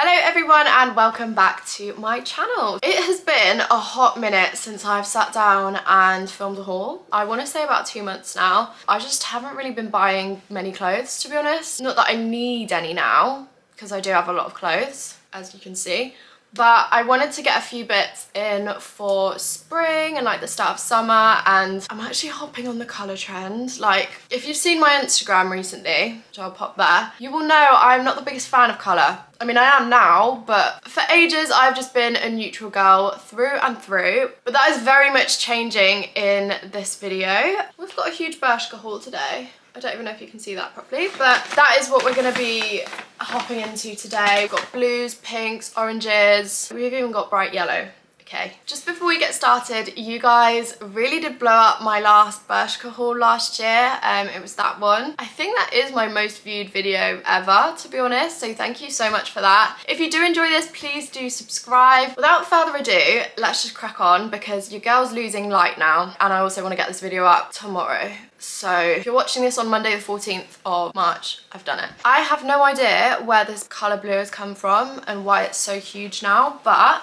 Hello everyone and welcome back to my channel. It has been a hot minute since I've sat down and filmed a haul. I want to say about 2 months now. I just haven't really been buying many clothes, to be honest. Not that I need any now, because I do have a lot of clothes, as you can see. But I wanted to get a few bits in for spring and like the start of summer, and I'm actually hopping on the colour trend. Like, if you've seen my Instagram recently, which I'll pop there, you will know I'm not the biggest fan of colour. I mean, I am now, but for ages I've just been a neutral girl through and through. But that is very much changing in this video. We've got a huge Bershka haul today. I don't even know if you can see that properly, but that is what we're going to be hopping into today. We've got blues, pinks, oranges. We've even got bright yellow. Okay, just before we get started, you guys really did blow up my last Bershka haul last year. It was that one. I think that is my most viewed video ever, to be honest, so thank you so much for that. If you do enjoy this, please do subscribe. Without further ado, let's just crack on because your girl's losing light now, and I also want to get this video up tomorrow. So if you're watching this on Monday the 14th of March, I've done it. I have no idea where this colour blue has come from and why it's so huge now, but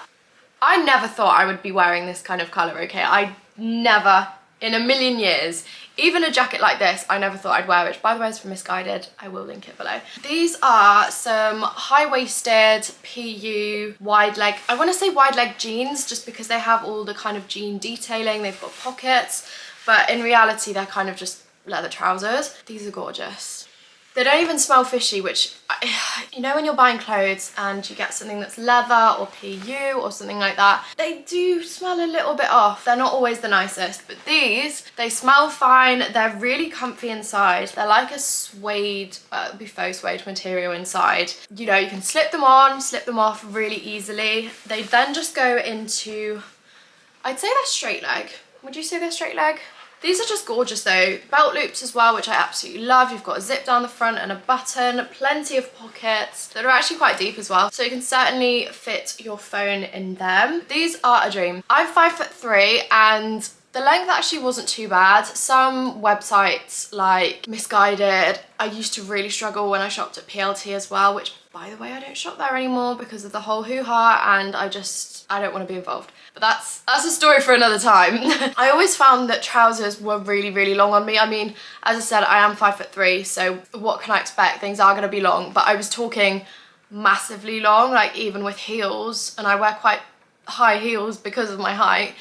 I never thought I would be wearing this kind of colour, okay? I never, in a million years, even a jacket like this, I never thought I'd wear, which by the way is from Misguided. I will link it below. These are some high-waisted PU wide leg, I want to say wide leg jeans just because they have all the kind of jean detailing. They've got pockets, but in reality they're kind of just leather trousers. These are gorgeous. They don't even smell fishy, which, you know when you're buying clothes and you get something that's leather or PU or something like that, they do smell a little bit off. They're not always the nicest, but these, they smell fine. They're really comfy inside. They're like a suede, it would be faux suede material inside. You know, you can slip them on, slip them off really easily. They then just go into, I'd say they're straight leg. Would you say they're straight leg? These are just gorgeous though. Belt loops as well, which I absolutely love. You've got a zip down the front and a button, plenty of pockets that are actually quite deep as well. So you can certainly fit your phone in them. These are a dream. I'm 5'3" and the length actually wasn't too bad. Some websites like Misguided, I used to really struggle when I shopped at PLT as well, which by the way, I don't shop there anymore because of the whole hoo-ha, and I don't want to be involved. But that's a story for another time. I always found that trousers were really, really long on me. I mean, as I said, I am 5'3", so what can I expect? Things are going to be long, but I was talking massively long, like even with heels, and I wear quite high heels because of my height.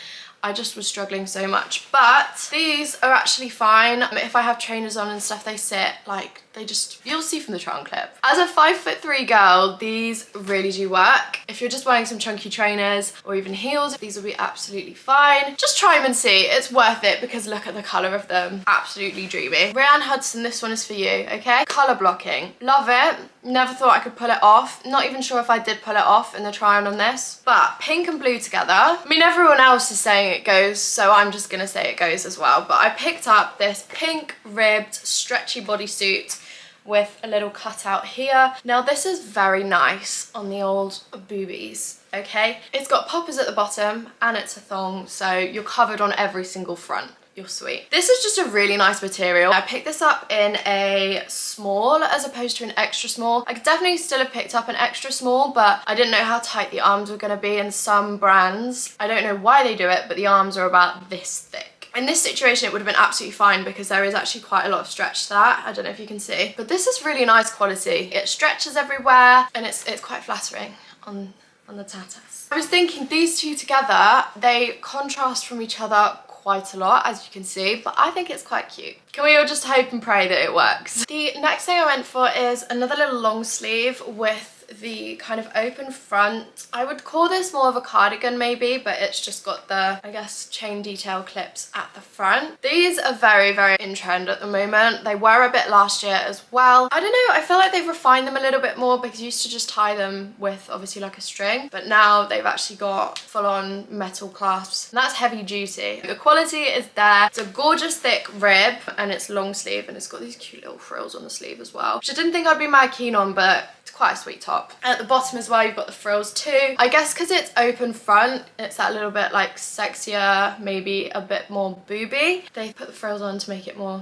I just was struggling so much, but these are actually fine. If I have trainers on and stuff, they sit like, they just, you'll see from the try on clip. As a 5'3" girl, these really do work. If you're just wearing some chunky trainers or even heels, these will be absolutely fine. Just try them and see, it's worth it because look at the colour of them. Absolutely dreamy. Rianne Hudson, this one is for you, okay? Colour blocking, love it. Never thought I could pull it off. Not even sure if I did pull it off in the try on this, but pink and blue together. I mean, everyone else is saying it goes, so I'm just gonna say it goes as well. But I picked up this pink ribbed stretchy bodysuit with a little cutout here. Now this is very nice on the old boobies, okay? It's got poppers at the bottom and it's a thong, so you're covered on every single front. You're sweet. This is just a really nice material. I picked this up in a small as opposed to an extra small. I could definitely still have picked up an extra small, but I didn't know how tight the arms were gonna be in some brands. I don't know why they do it, but the arms are about this thick. In this situation, it would have been absolutely fine because there is actually quite a lot of stretch to that. I don't know if you can see, but this is really nice quality. It stretches everywhere and it's quite flattering on the tatas. I was thinking these two together, they contrast from each other quite a lot, as you can see, but I think it's quite cute. Can we all just hope and pray that it works? The next thing I went for is another little long sleeve with the kind of open front. I would call this more of a cardigan maybe, but it's just got the, I guess, chain detail clips at the front. These are very, very in trend at the moment. They were a bit last year as well. I don't know, I feel like they've refined them a little bit more because you used to just tie them with obviously like a string, but now they've actually got full-on metal clasps, and that's heavy duty. The quality is there. It's a gorgeous thick rib and it's long sleeve, and it's got these cute little frills on the sleeve as well, which I didn't think I'd be mad keen on, but it's quite a sweet top. And at the bottom as well, you've got the frills too. I guess because it's open front, it's that little bit like sexier, maybe a bit more booby. They put the frills on to make it more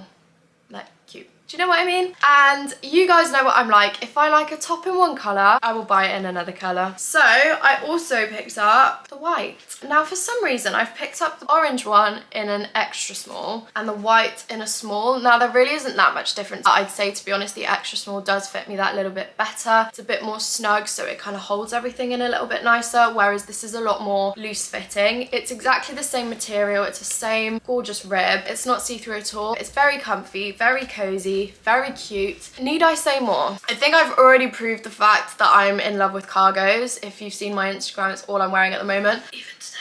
like cute. Do Do you know what I mean? And you guys know what I'm like. If I like a top in one colour, I will buy it in another colour. So I also picked up the white. Now for some reason, I've picked up the orange one in an extra small and the white in a small. Now there really isn't that much difference. I'd say, to be honest, the extra small does fit me that little bit better. It's a bit more snug, so it kind of holds everything in a little bit nicer, whereas this is a lot more loose fitting. It's exactly the same material. It's the same gorgeous rib. It's not see-through at all. It's very comfy, very cozy, very cute. Need I say more? I think I've already proved the fact that I'm in love with cargos. If you've seen my Instagram, it's all I'm wearing at the moment. Even today,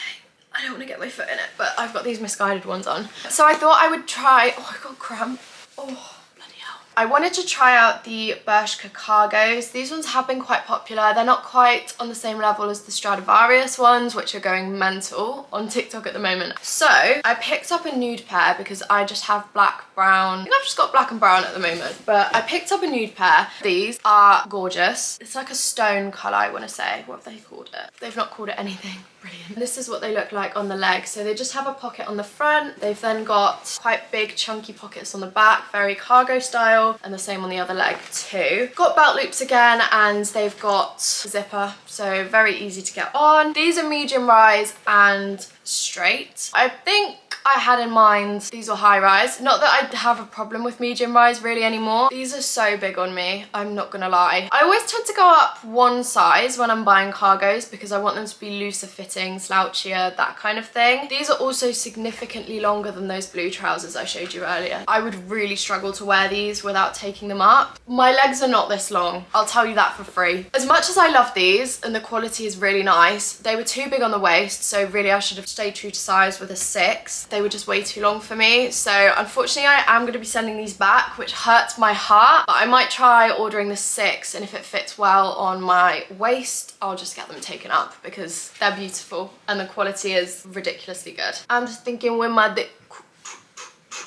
I don't want to get my foot in it, but I've got these misguided ones on. So I thought I would try, oh, I got cramp. Oh, bloody hell. I wanted to try out the Bershka Cargos. These ones have been quite popular. They're not quite on the same level as the Stradivarius ones, which are going mental on TikTok at the moment. So I picked up a nude pair because I just have black, brown. I think I've just got black and brown at the moment, but I picked up a nude pair. These are gorgeous. It's like a stone colour, I want to say. What have they called it? They've not called it anything. Brilliant. This is what they look like on the leg. So they just have a pocket on the front. They've then got quite big chunky pockets on the back, very cargo style, and the same on the other leg too. Got belt loops again, and they've got a zipper, so very easy to get on. These are medium rise and straight. I think I had in mind these were high rise. Not that I have a problem with medium rise really anymore. These are so big on me, I'm not gonna lie. I always tend to go up one size when I'm buying cargos because I want them to be looser fitting, slouchier, that kind of thing. These are also significantly longer than those blue trousers I showed you earlier. I would really struggle to wear these without taking them up. My legs are not this long, I'll tell you that for free. As much as I love these and the quality is really nice, they were too big on the waist, so really I should have stayed true to size with a 6. They were just way too long for me, so unfortunately I am going to be sending these back, which hurts my heart, but I might try ordering the 6, and if it fits well on my waist, I'll just get them taken up because they're beautiful and the quality is ridiculously good. I'm just thinking with my dick.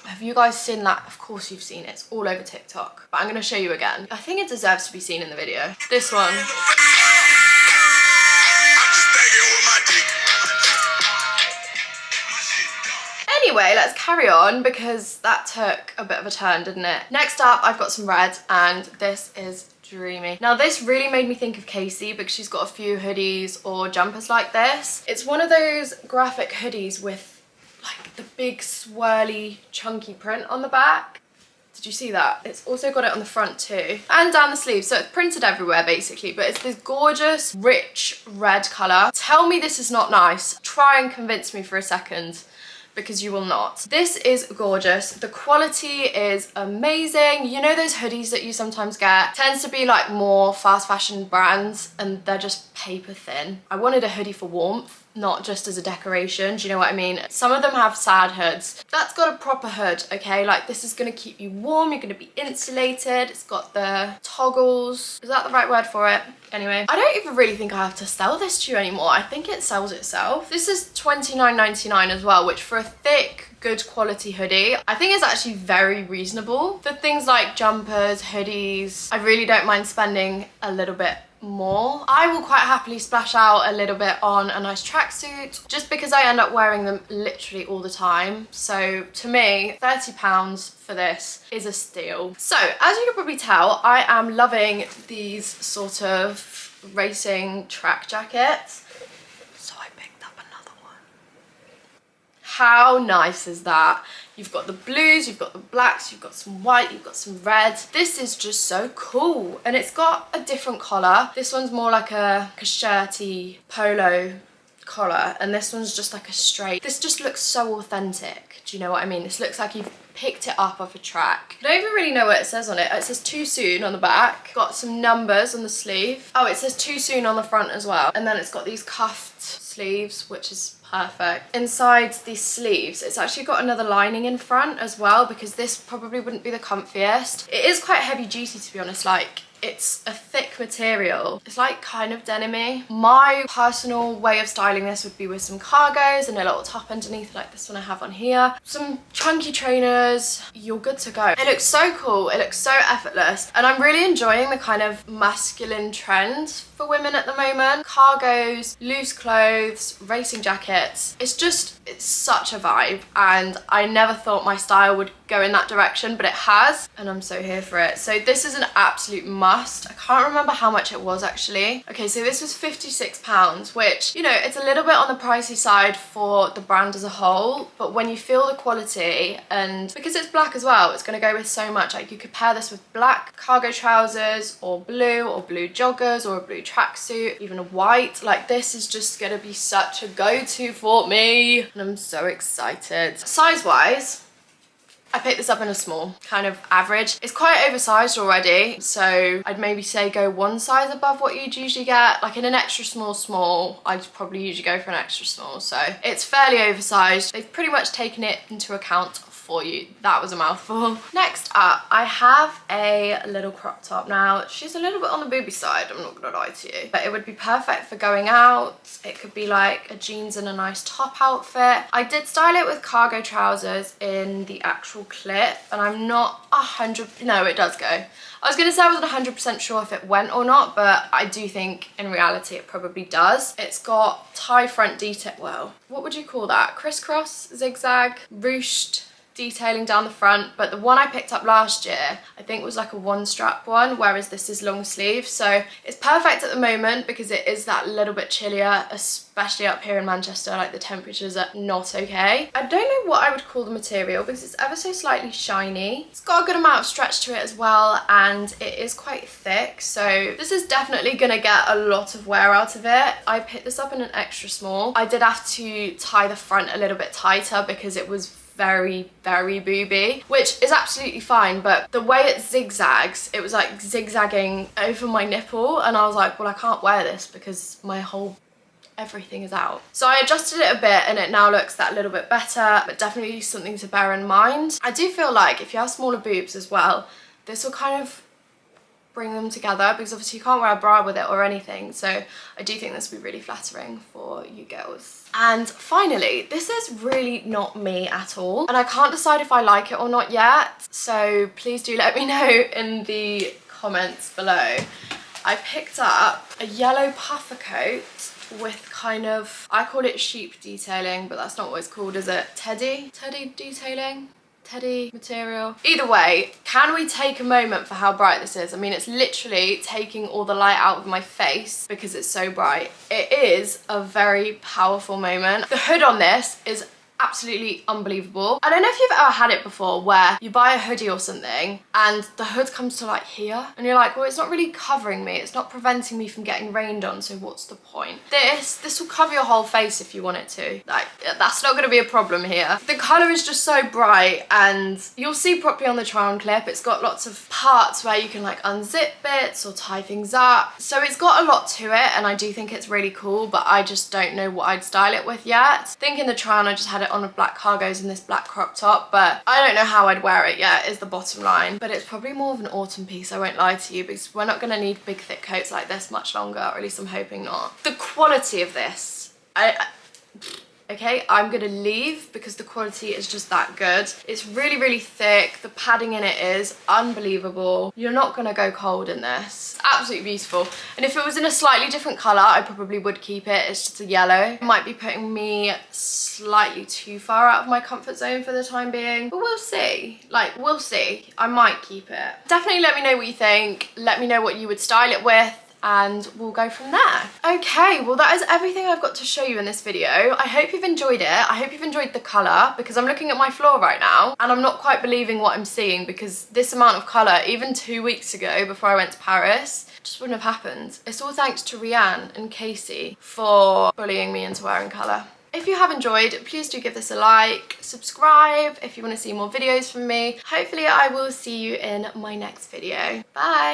Have you guys seen that? Of course you've seen it. It's all over TikTok, but I'm going to show you again. I think it deserves to be seen in the video. This one. Anyway, let's carry on because that took a bit of a turn, didn't it? Next up, I've got some red, and this is dreamy. Now this really made me think of Casey because she's got a few hoodies or jumpers like this. It's one of those graphic hoodies with like the big swirly chunky print on the back. Did you see that? It's also got it on the front too, and down the sleeve, so it's printed everywhere basically, but it's this gorgeous rich red colour. Tell me this is not nice. Try and convince me for a second, because you will not. This is gorgeous. The quality is amazing. You know those hoodies that you sometimes get? Tends to be like more fast fashion brands and they're just paper thin. I wanted a hoodie for warmth, not just as a decoration. Do you know what I mean? Some of them have sad hoods. That's got a proper hood, okay? Like this is gonna keep you warm, you're gonna be insulated. It's got the toggles. Is that the right word for it? Anyway, I don't even really think I have to sell this to you anymore. I think it sells itself. This is $29.99 as well, which for a thick, good quality hoodie, I think it's actually very reasonable. For things like jumpers, hoodies, I really don't mind spending a little bit more. I will quite happily splash out a little bit on a nice tracksuit just because I end up wearing them literally all the time. So to me, £30 for this is a steal. So as you can probably tell, I am loving these sort of racing track jackets. So I picked up another one. How nice is that? You've got the blues, you've got the blacks, you've got some white, you've got some red. This is just so cool. And it's got a different collar. This one's more like a shirty polo collar, and this one's just like a straight. This just looks so authentic. Do you know what I mean? This looks like you've picked it up off a track. I don't even really know what it says on it. It says too soon on the back. Got some numbers on the sleeve. Oh, it says too soon on the front as well. And then it's got these cuffed sleeves, which is perfect. Inside these sleeves, it's actually got another lining in front as well, because this probably wouldn't be the comfiest. It is quite heavy duty, to be honest. Like, it's a thick material. It's like kind of denim-y. My personal way of styling this would be with some cargos and a little top underneath like this one I have on here. Some chunky trainers, you're good to go. It looks so cool, it looks so effortless, and I'm really enjoying the kind of masculine trend for women at the moment. Cargos, loose clothes, racing jackets. It's such a vibe, and I never thought my style would go in that direction, but it has, and I'm so here for it. So this is an absolute must. I can't remember how much it was actually. Okay, so this was £56, which, you know, it's a little bit on the pricey side for the brand as a whole, but when you feel the quality, and because it's black as well, it's going to go with so much. Like, you could pair this with black cargo trousers or blue joggers or a blue tracksuit, even a white. Like, this is just going to be such a go-to for me, and I'm so excited. Size wise, I picked this up in a small, kind of average. It's quite oversized already, so I'd maybe say go one size above what you'd usually get. Like in an extra small, I'd probably usually go for an extra small. So it's fairly oversized. They've pretty much taken it into account for you. That was a mouthful. Next up, I have a little crop top. Now, she's a little bit on the booby side, I'm not gonna lie to you, but it would be perfect for going out. It could be like a jeans and a nice top outfit. I did style it with cargo trousers in the actual clip, and I'm not 100, no, it does go. I was gonna say I wasn't 100% sure if it went or not, but I do think in reality it probably does. It's got tie front detail, well, what would you call that? Crisscross, zigzag, ruched detailing down the front, but the one I picked up last year I think was like a one strap one, whereas this is long sleeve. So it's perfect at the moment because it is that little bit chillier, especially up here in Manchester. Like, the temperatures are not okay. I don't know what I would call the material because it's ever so slightly shiny. It's got a good amount of stretch to it as well, and it is quite thick, so this is definitely gonna get a lot of wear out of it. I picked this up in an extra small. I did have to tie the front a little bit tighter because it was very booby, which is absolutely fine, but the way it zigzags, it was like zigzagging over my nipple, and I was like, well, I can't wear this because my whole everything is out. So I adjusted it a bit and it now looks that little bit better, but definitely something to bear in mind. I do feel like if you have smaller boobs as well, this will kind of bring them together, because obviously you can't wear a bra with it or anything, so I do think this will be really flattering for you girls. And finally, this is really not me at all, and I can't decide if I like it or not yet, so please do let me know in the comments below. I picked up a yellow puffer coat with kind of, I call it sheep detailing, but that's not what it's called, is it? Teddy detailing? Teddy material. Either way, can we take a moment for how bright this is? I mean, it's literally taking all the light out of my face because it's so bright. It is a very powerful moment. The hood on this is absolutely unbelievable. I don't know if you've ever had it before where you buy a hoodie or something and the hood comes to like here and you're like, well, it's not really covering me, it's not preventing me from getting rained on, so what's the point? This will cover your whole face if you want it to. Like, that's not going to be a problem here. The colour is just so bright, and you'll see properly on the try on clip, it's got lots of parts where you can like unzip bits or tie things up, so it's got a lot to it, and I do think it's really cool, but I just don't know what I'd style it with yet. I think in the try on I just had it on with black cargos and this black crop top, but I don't know how I'd wear it yet is the bottom line. But it's probably more of an autumn piece, I won't lie to you, because we're not going to need big thick coats like this much longer, or at least I'm hoping not. The quality of this, okay, I'm gonna leave because the quality is just that good. It's really thick. The padding in it is unbelievable. You're not gonna go cold in this. Absolutely beautiful. And if it was in a slightly different color, I probably would keep it. It's just a yellow. It might be putting me slightly too far out of my comfort zone for the time being, but we'll see. Like, we'll see. I might keep it. Definitely let me know what you think. Let me know what you would style it with, and we'll go from there. Okay, well, that is everything I've got to show you in this video. I hope you've enjoyed it. I hope you've enjoyed the colour, because I'm looking at my floor right now and I'm not quite believing what I'm seeing, because this amount of colour, even 2 weeks ago before I went to Paris, just wouldn't have happened. It's all thanks to Rianne and Casey for bullying me into wearing colour. If you have enjoyed, please do give this a like, subscribe if you want to see more videos from me. Hopefully I will see you in my next video. Bye!